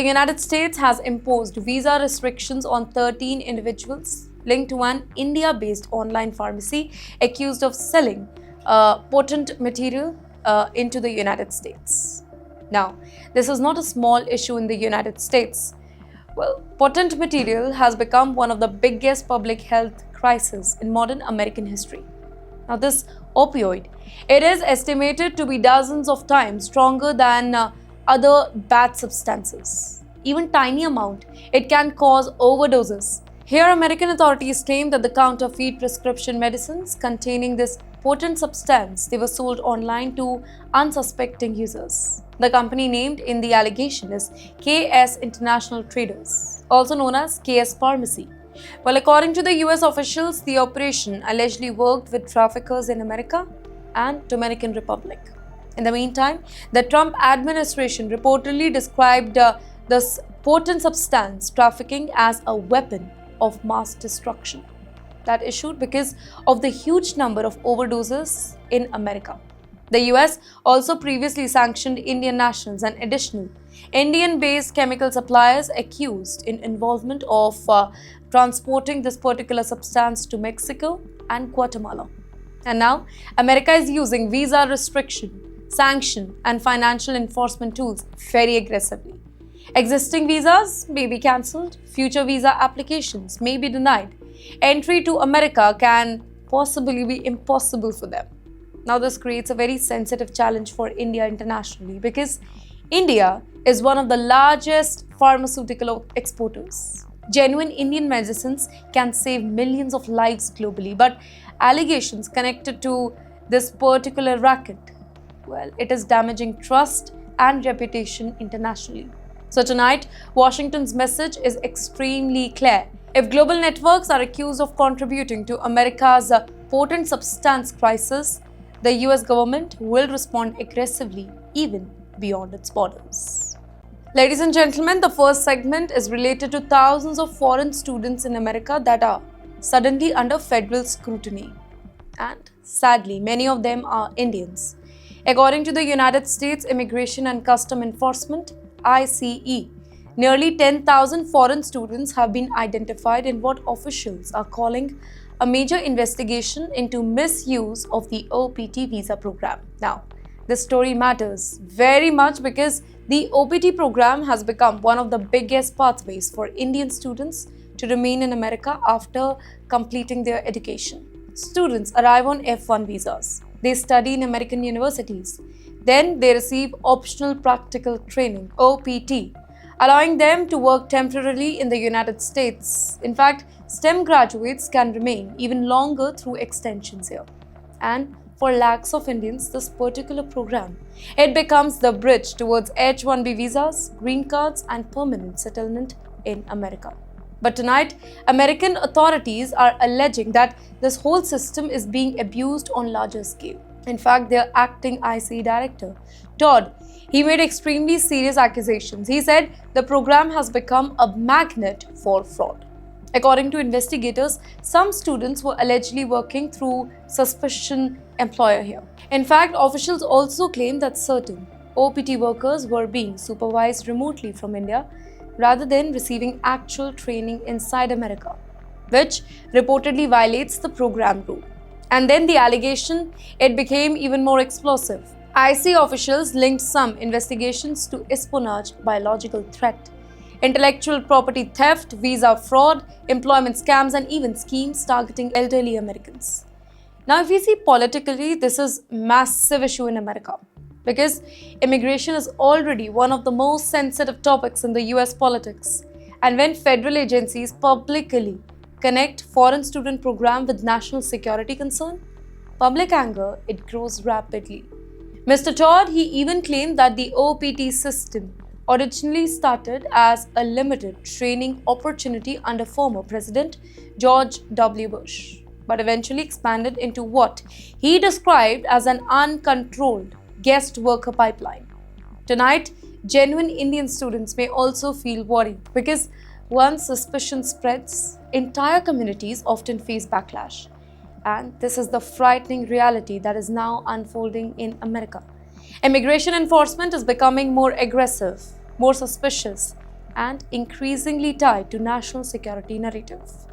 The United States has imposed visa restrictions on 13 individuals linked to an India-based online pharmacy accused of selling potent material into the United States. Now, this is not a small issue in the United States. Well, potent material has become one of the biggest public health crises in modern American history. Now, this opioid, it is estimated to be dozens of times stronger than other bad substances. Even tiny amount, it can cause overdoses. Here, American authorities claim that the counterfeit prescription medicines containing this potent substance, they were sold online to unsuspecting users. The company named in the allegation is KS International Traders, also known as KS Pharmacy. Well, according to the US officials, the operation allegedly worked with traffickers in America and Dominican Republic. In the meantime, the Trump administration reportedly described this potent substance trafficking as a weapon of mass destruction that issued because of the huge number of overdoses in America. The US also previously sanctioned Indian nationals and additional Indian-based chemical suppliers accused in involvement of transporting this particular substance to Mexico and Guatemala. And now, America is using visa restriction, sanction, and financial enforcement tools very aggressively. Existing visas may be cancelled, future visa applications may be denied. Entry to America can possibly be impossible for them. Now, this creates a very sensitive challenge for India internationally because India is one of the largest pharmaceutical exporters. Genuine Indian medicines can save millions of lives globally, but allegations connected to this particular racket, well, it is damaging trust and reputation internationally. So tonight, Washington's message is extremely clear. If global networks are accused of contributing to America's potent substance crisis, the US government will respond aggressively, even beyond its borders. Ladies and gentlemen, the first segment is related to thousands of foreign students in America that are suddenly under federal scrutiny. And sadly, many of them are Indians. According to the United States Immigration and Customs Enforcement, ICE, nearly 10,000 foreign students have been identified in what officials are calling a major investigation into misuse of the OPT visa program. Now, this story matters very much because the OPT program has become one of the biggest pathways for Indian students to remain in America after completing their education. Students arrive on F1 visas. They study in American universities. Then they receive optional practical training, OPT, allowing them to work temporarily in the United States. In fact, STEM graduates can remain even longer through extensions here. And for lakhs of Indians, this particular program, it becomes the bridge towards H-1B visas, green cards, and permanent settlement in America. But tonight, American authorities are alleging that this whole system is being abused on larger scale. In fact, their acting ICE director, Todd, he made extremely serious accusations. He said the program has become a magnet for fraud. According to investigators, some students were allegedly working through suspicious employer here. In fact, officials also claim that certain OPT workers were being supervised remotely from India rather than receiving actual training inside America, which reportedly violates the program rule. And then the allegation, it became even more explosive. IC officials linked some investigations to espionage, biological threat, intellectual property theft, visa fraud, employment scams, and even schemes targeting elderly Americans. Now, if we see politically, this is a massive issue in America because immigration is already one of the most sensitive topics in the US politics. And when federal agencies publicly connect foreign student program with national security concern, public anger, it grows rapidly. Mr. Todd, he even claimed that the OPT system originally started as a limited training opportunity under former President George W. Bush, but eventually expanded into what he described as an uncontrolled guest worker pipeline. Tonight, genuine Indian students may also feel worried because once suspicion spreads, entire communities often face backlash. And this is the frightening reality that is now unfolding in America. Immigration enforcement is becoming more aggressive, more suspicious, and increasingly tied to national security narratives.